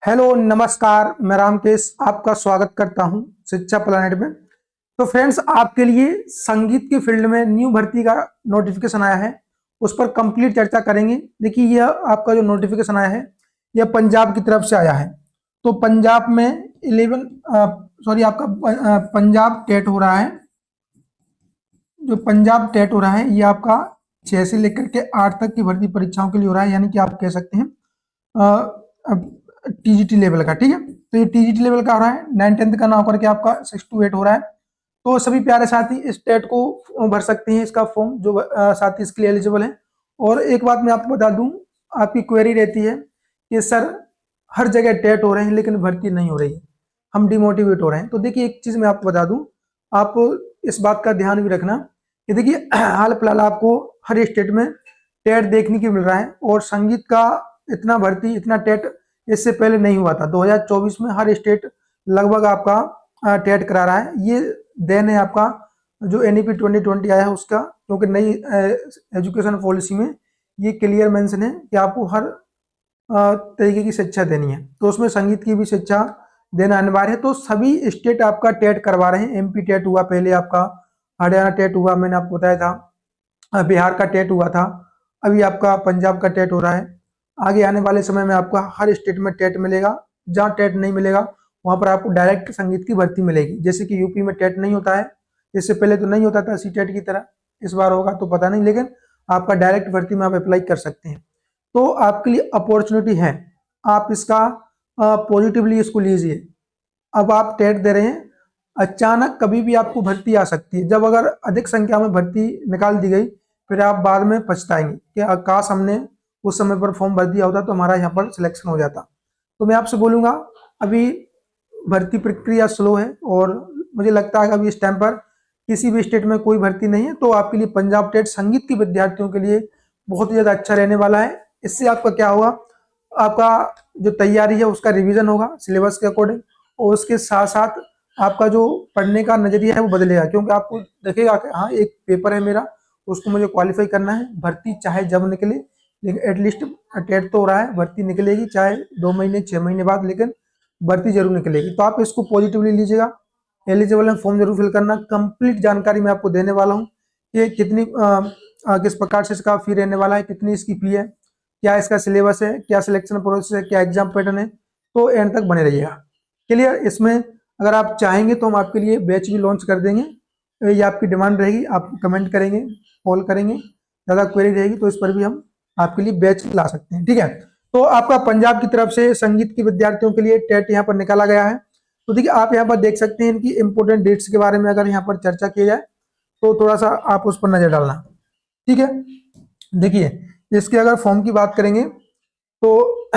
Hello नमस्कार, मैं रामकेश आपका स्वागत करता हूं शिक्षा प्लैनेट में। तो फ्रेंड्स, आपके लिए संगीत की फील्ड में न्यू भर्ती का नोटिफिकेशन आया है, उस पर कंप्लीट चर्चा करेंगे। देखिए, यह आपका जो नोटिफिकेशन आया है यह पंजाब की तरफ से आया है। तो पंजाब में 11 आपका पंजाब टेट हो रहा है। जो पंजाब टेट हो रहा है ये आपका 6 से लेकर के 8 तक की भर्ती परीक्षाओं के लिए हो रहा है, यानी कि आप कह सकते हैं टीजीटी लेवल का। ठीक है, तो ये टीजीटी लेवल का हो रहा है। 9-10 का ना होकर के आपका 6 to 8 हो रहा है। तो सभी प्यारे साथी इस टेट को भर सकते हैं, इसका फॉर्म जो साथी इसके लिए एलिजिबल है। और एक बात मैं आपको बता दूं, आपकी क्वेरी रहती है कि सर हर जगह टेट हो रहे हैं लेकिन भर्ती नहीं हो रही है, हम डिमोटिवेट हो रहे हैं। तो देखिए, एक चीज मैं आपको बता दूं, आप इस बात का ध्यान भी रखना कि देखिए हाल फिलहाल आपको हर स्टेट में टेट देखने को मिल रहा है। और संगीत का इतना भर्ती, इतना टेट इससे पहले नहीं हुआ था। 2024 में हर स्टेट लगभग आपका टेट करा रहा है। ये देन है आपका जो एनईपी 2020 आया है उसका, क्योंकि नई एजुकेशन पॉलिसी में ये क्लियर मेंशन है कि आपको हर तरीके की शिक्षा देनी है, तो उसमें संगीत की भी शिक्षा देना अनिवार्य है। तो सभी स्टेट आपका टेट करवा रहे हैं। एमपी टेट हुआ, पहले आपका हरियाणा टेट हुआ, मैंने आपको बताया था, बिहार का टेट हुआ था, अभी आपका पंजाब का टेट हो रहा है। आगे आने वाले समय में आपका हर स्टेट में टेट मिलेगा। जहाँ टेट नहीं मिलेगा वहां पर आपको डायरेक्ट संगीत की भर्ती मिलेगी। जैसे कि यूपी में टेट नहीं होता है, इससे पहले तो नहीं होता था सी टेट की तरह, इस बार होगा तो पता नहीं, लेकिन आपका डायरेक्ट भर्ती में आप अप्लाई कर सकते हैं। तो आपके लिए अपॉर्चुनिटी है, आप इसका पॉजिटिवली इसको लीजिए। अब आप टेट दे रहे हैं, अचानक कभी भी आपको भर्ती आ सकती है। जब अगर अधिक संख्या में भर्ती निकाल दी गई फिर आप बाद में पछताएंगे कि काश हमने उस समय पर फॉर्म भर दिया होता तो हमारा यहाँ पर सिलेक्शन हो जाता। तो मैं आपसे बोलूंगा, अभी भर्ती प्रक्रिया स्लो है और मुझे लगता है कि अभी इस टाइम पर किसी भी स्टेट में कोई भर्ती नहीं है। तो आपके लिए पंजाब टेट संगीत के विद्यार्थियों के लिए बहुत ही ज़्यादा अच्छा रहने वाला है। इससे आपका क्या होगा, आपका जो तैयारी है उसका रिवीजन होगा सिलेबस के अकॉर्डिंग, और उसके साथ साथ आपका जो पढ़ने का नजरिया है वो बदलेगा, क्योंकि आपको देखेगा कि हाँ एक पेपर है मेरा, उसको मुझे क्वालिफाई करना है। भर्ती चाहे जब निकले, लेकिन एटलीस्ट टेट तो हो रहा है, भर्ती निकलेगी चाहे 2 महीने 6 महीने बाद, लेकिन भर्ती जरूर निकलेगी। तो आप इसको पॉजिटिवली लीजिएगा। एलिजिबल है, फॉर्म जरूर फिल करना। कंप्लीट जानकारी मैं आपको देने वाला हूँ कि कितनी किस प्रकार से इसका फी रहने वाला है, कितनी इसकी फी है, क्या इसका सिलेबस है, क्या सिलेक्शन प्रोसेस है, क्या एग्जाम पैटर्न है। तो एंड तक बने रहिएगा। क्लियर? इसमें अगर आप चाहेंगे तो हम आपके लिए बैच भी लॉन्च कर देंगे। ये आपकी डिमांड रहेगी, आप कमेंट करेंगे, कॉल करेंगे, ज़्यादा क्वेरी रहेगी तो इस पर भी हम आपके लिए बैच ला सकते हैं। ठीक है, तो आपका पंजाब की तरफ से संगीत के विद्यार्थियों के लिए टेट यहाँ पर निकाला गया है। तो देखिए, आप यहाँ पर देख सकते हैं इनकी इंपोर्टेंट डेट्स के बारे में अगर यहाँ पर चर्चा की जाए तो थोड़ा सा आप उस पर नजर डालना। ठीक है, देखिए इसके अगर फॉर्म की बात करेंगे तो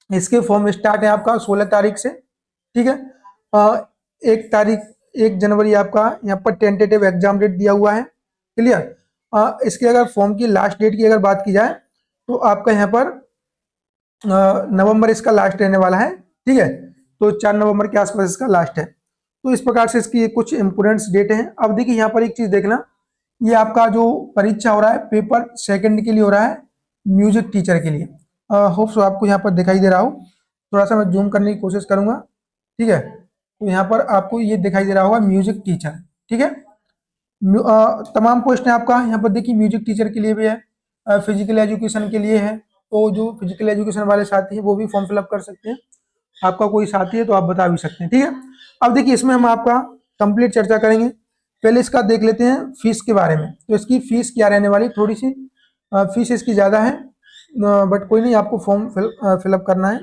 इसके फॉर्म स्टार्ट है आपका 16 तारीख से। ठीक है, 1 जनवरी आपका यहाँ पर टेंटेटिव एग्जाम डेट दिया हुआ है। क्लियर? इसके अगर फॉर्म की लास्ट डेट की अगर बात की जाए तो आपका यहाँ पर नवंबर इसका लास्ट रहने वाला है। ठीक है, तो 4 नवंबर के आसपास इसका लास्ट है। तो इस प्रकार से इसकी कुछ इंपोर्टेंट डेट है। अब देखिए यहाँ पर एक चीज देखना, ये आपका जो परीक्षा हो रहा है पेपर सेकंड के लिए हो रहा है, म्यूजिक टीचर के लिए। होप सो आपको यहाँ पर दिखाई दे रहा हो, थोड़ा सा मैं जूम करने की कोशिश करूंगा। ठीक है, तो यहाँ पर आपको ये दिखाई दे रहा होगा म्यूजिक टीचर। ठीक है, तमाम पोस्ट है आपका यहाँ पर। देखिए म्यूजिक टीचर के लिए भी है, फिजिकल एजुकेशन के लिए है। तो जो फिजिकल एजुकेशन वाले साथी हैं वो भी फॉर्म फिलअप कर सकते हैं। आपका कोई साथी है तो आप बता भी सकते हैं। ठीक है, अब देखिए इसमें हम आपका कंप्लीट चर्चा करेंगे। पहले इसका देख लेते हैं फीस के बारे में। तो इसकी फीस क्या रहने वाली, थोड़ी सी फीस इसकी ज़्यादा है, बट कोई नहीं, आपको फॉर्म फिलअप करना है।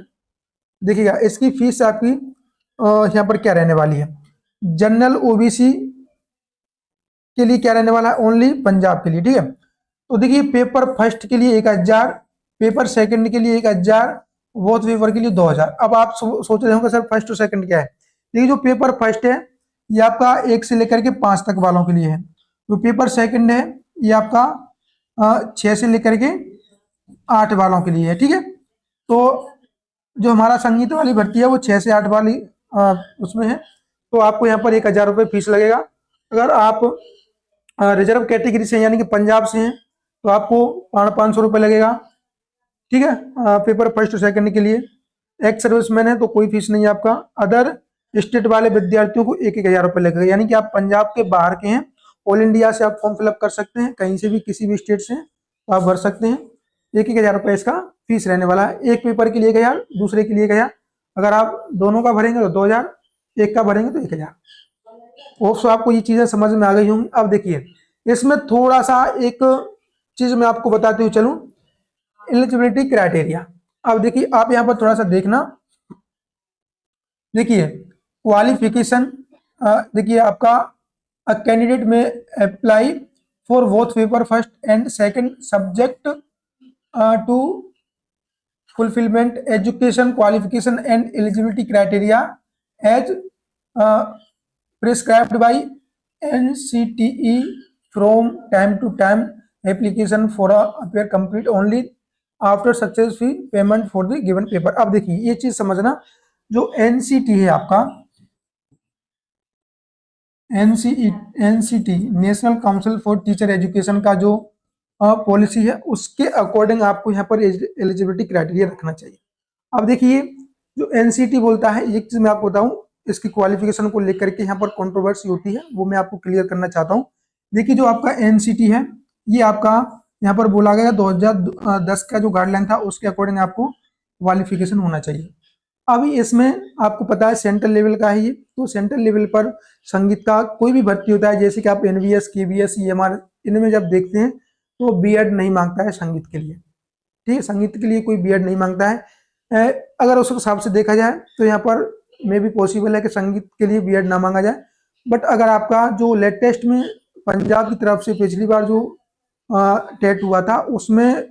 देखिएगा इसकी फीस आपकी यहाँ पर क्या रहने वाली है। जनरल ओबीसी के लिए क्या रहने वाला है, ओनली पंजाब के लिए। ठीक है, तो देखिए पेपर फर्स्ट के लिए 1000, पेपर सेकंड के लिए 1000, बोथ पेपर के लिए 2000। अब आप सोच रहे होंगे सर फर्स्ट और सेकंड क्या है। देखिए जो पेपर फर्स्ट है ये आपका 1 से लेकर के 5 तक वालों के लिए है। जो पेपर सेकंड है ये आपका 6 से लेकर के 8 वालों के लिए है। ठीक है, तो जो हमारा संगीत वाली भर्ती है वो 6 से 8 वाली उसमें है। तो आपको यहाँ पर 1000 रुपये फीस लगेगा। अगर आप रिजर्व कैटेगरी से यानी कि पंजाब से हैं तो आपको 500 रुपये लगेगा। ठीक है, पेपर फर्स्ट और सेकंड के लिए। एक्स सर्विसमैन है तो कोई फीस नहीं है आपका। अदर स्टेट वाले विद्यार्थियों को 1,000 रुपये लगेगा, यानी कि आप पंजाब के बाहर के हैं, ऑल इंडिया से आप फॉर्म फिलअप कर सकते हैं, कहीं से भी किसी भी स्टेट से तो आप भर सकते हैं। 1,000 रुपये इसका फीस रहने वाला है। एक पेपर के लिए 1,000, दूसरे के लिए 1,000। अगर आप दोनों का भरेंगे तो 2,000, एक का भरेंगे तो 1,000। तो आपको ये चीजें समझ में आ गई होंगी। अब देखिए इसमें थोड़ा सा एक चीज मैं आपको बताते हुए चलूं, एलिजिबिलिटी क्राइटेरिया। अब देखिए आप यहाँ पर थोड़ा सा देखना, देखिए क्वालिफिकेशन, देखिए आपका कैंडिडेट में apply for both paper first and second subject to fulfillment education qualification and eligibility criteria as prescribed by NCTE from time to time. Application for a appear complete only after successful payment for the given paper। अब देखिए ये चीज समझना, जो NCT है आपका, NCT national council for teacher education का जो पॉलिसी है उसके अकॉर्डिंग आपको यहाँ पर एलिजिबिलिटी क्राइटेरिया रखना चाहिए। अब देखिए जो एनसीटी बोलता है, एक चीज मैं आपको बताऊं, इसकी क्वालिफिकेशन को लेकर के यहाँ पर कंट्रोवर्सी होती है, वो मैं आपको क्लियर करना चाहता हूँ। देखिए जो आपका एनसीटी है ये आपका यहाँ पर बोला गया 2010 का जो गाइडलाइन था उसके अकॉर्डिंग आपको क्वालिफिकेशन होना चाहिए। अभी इसमें आपको पता है सेंट्रल लेवल का है ये, तो सेंट्रल लेवल पर संगीत का कोई भी भर्ती होता है, जैसे कि आप एनवीएस, केवीएस, ईएमआर, इनमें जब देखते हैं तो बीएड नहीं मांगता है संगीत के लिए। ठीक है, संगीत के लिए कोई बीएड नहीं मांगता है। अगर उस हिसाब से देखा जाए तो यहाँ पर मे भी पॉसिबल है कि संगीत के लिए बीएड ना मांगा जाए। बट अगर आपका जो लेटेस्ट में पंजाब की तरफ से पिछली बार जो टेट हुआ था उसमें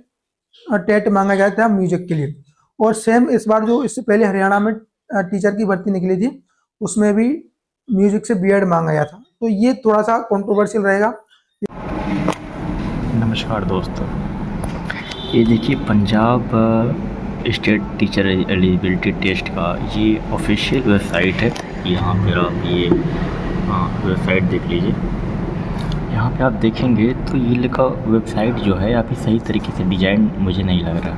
टेट मांगा गया था म्यूजिक के लिए, और सेम इस बार जो इससे पहले हरियाणा में टीचर की भर्ती निकली थी उसमें भी म्यूजिक से बीएड मांगा गया था, तो ये थोड़ा सा कंट्रोवर्शियल रहेगा। नमस्कार दोस्तों, ये देखिए Punjab state teacher eligibility test का ये ऑफिशियल वेबसाइट है। यहाँ पर आप ये वेबसाइट देख लीजिए। यहाँ पे आप देखेंगे तो ये लिखा वेबसाइट जो है अभी सही तरीके से डिज़ाइन मुझे नहीं लग रहा,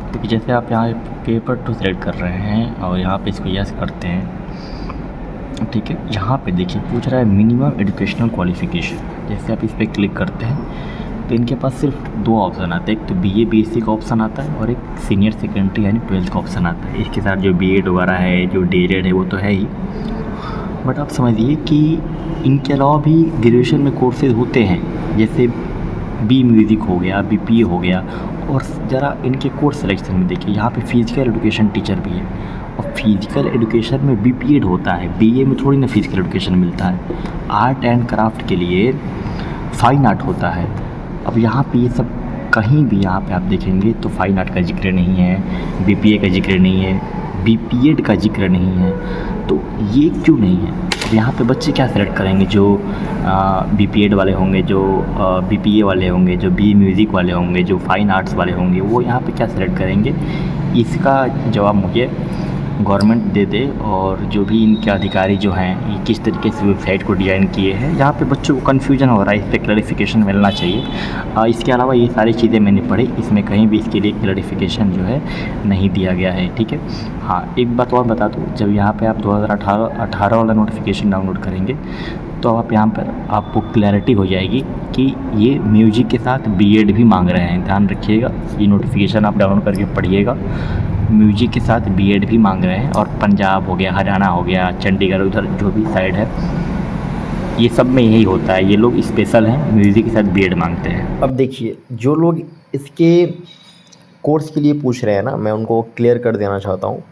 क्योंकि जैसे आप यहाँ पेपर 2 सेलेक्ट कर रहे हैं और यहाँ पे इसको यस करते हैं, ठीक है। यहाँ पे देखिए पूछ रहा है मिनिमम एजुकेशनल क्वालिफिकेशन। जैसे आप इस पर क्लिक करते हैं तो इनके पास सिर्फ 2 ऑप्शन आते हैं, एक तो बीए बीएससी का ऑप्शन आता है और एक सीनियर सेकेंडरी यानी 12th का ऑप्शन आता है। इसके साथ जो बीएड वगैरह है, जो डीएड है वो तो है ही, बट आप समझिए कि इनके अलावा भी ग्रेजुएशन में कोर्सेज होते हैं, जैसे बी म्यूज़िक हो गया, बीपीए हो गया। और ज़रा इनके कोर्स सिलेक्शन में देखिए, यहाँ पे फिजिकल एजुकेशन टीचर भी है, और फिजिकल एजुकेशन में बीपीएड होता है, बीए में थोड़ी ना फिजिकल एजुकेशन मिलता है। आर्ट एंड क्राफ्ट के लिए फाइन आर्ट होता है। अब यहाँ पे ये सब कहीं भी यहाँ पे आप देखेंगे तो फाइन आर्ट का जिक्र नहीं है, बीपीए का जिक्र नहीं है, बीपीएड का जिक्र नहीं है, तो ये क्यों नहीं है? अब यहाँ पे बच्चे क्या सेलेक्ट करेंगे? जो बीपीएड वाले होंगे, जो बीपीए वाले होंगे, जो बी म्यूज़िक वाले होंगे, जो फाइन आर्ट्स वाले होंगे, वो यहाँ पे क्या सेलेक्ट करेंगे? इसका जवाब मुझे गवर्नमेंट दे दे। और जो भी इनके अधिकारी जो हैं ये किस तरीके से वेबसाइट को डिज़ाइन किए हैं, यहाँ पे बच्चों को कन्फ्यूजन हो रहा है, इस पर क्लैरिफिकेशन मिलना चाहिए। इसके अलावा ये सारी चीज़ें मैंने पढ़ी, इसमें कहीं भी इसके लिए क्लैरिफिकेशन जो है नहीं दिया गया है, ठीक है। हाँ, एक बात और बता दूँ, जब यहाँ पे आप 2018 वाला नोटिफिकेशन डाउनलोड करेंगे तो आप यहाँ पर आपको क्लैरिटी हो जाएगी कि ये म्यूजिक के साथ बीएड भी मांग रहे हैं। ध्यान रखिएगा, ये नोटिफिकेशन आप डाउनलोड करके पढ़िएगा, म्यूजिक के साथ बीएड भी मांग रहे हैं। और पंजाब हो गया, हरियाणा हो गया, चंडीगढ़, उधर जो भी साइड है ये सब में यही होता है, ये लोग स्पेशल हैं, म्यूज़िक के साथ बीएड मांगते हैं। अब देखिए जो लोग इसके कोर्स के लिए पूछ रहे हैं ना, मैं उनको क्लियर कर देना चाहता हूँ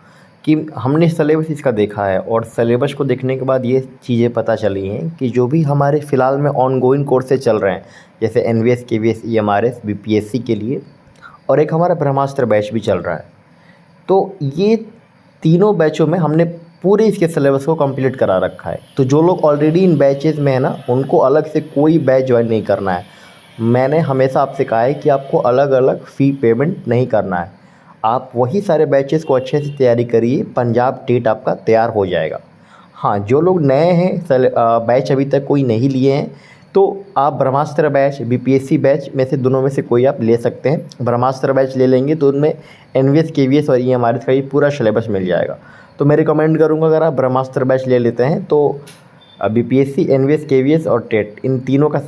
कि हमने सिलेबस इसका देखा है, और सिलेबस को देखने के बाद ये चीज़ें पता चली हैं कि जो भी हमारे फ़िलहाल में ऑनगोइंग कोर्सेज चल रहे हैं, जैसे एनवीएस, केवीएस, ईएमआरएस, बीपीएससी के लिए, और एक हमारा ब्रह्मास्त्र बैच भी चल रहा है, तो ये तीनों बैचों में हमने पूरे इसके सिलेबस को कंप्लीट करा रखा है। तो जो लोग ऑलरेडी इन बैचेज़ में है ना, उनको अलग से कोई बैच ज्वाइन नहीं करना है। मैंने हमेशा आपसे कहा है कि आपको अलग अलग फ़ी पेमेंट नहीं करना है, आप वही सारे बैचेस को अच्छे से तैयारी करिए, पंजाब टेट आपका तैयार हो जाएगा। हाँ, जो लोग नए हैं, बैच अभी तक कोई नहीं लिए हैं, तो आप ब्रह्मास्त्र बैच, बीपीएससी बैच में से दोनों में से कोई आप ले सकते हैं। ब्रह्मास्त्र बैच ले लेंगे तो उनमें एनवीएस, केवीएस और ईएमआरएस का ये पूरा सिलेबस मिल जाएगा। तो मैं रिकमेंड करूँगा अगर आप ब्रह्मास्त्र बैच ले लेते हैं तो बीपीएससी, एनवीएस, केवीएस और टेट, इन तीनों का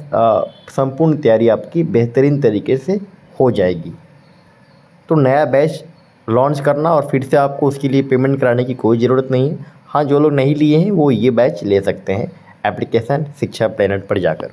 संपूर्ण तैयारी आपकी बेहतरीन तरीके से हो जाएगी। तो नया बैच लॉन्च करना और फिर से आपको उसके लिए पेमेंट कराने की कोई ज़रूरत नहीं है। हाँ, जो लोग नहीं लिए हैं वो ये बैच ले सकते हैं एप्लीकेशन शिक्षा प्लेनेट पर जाकर।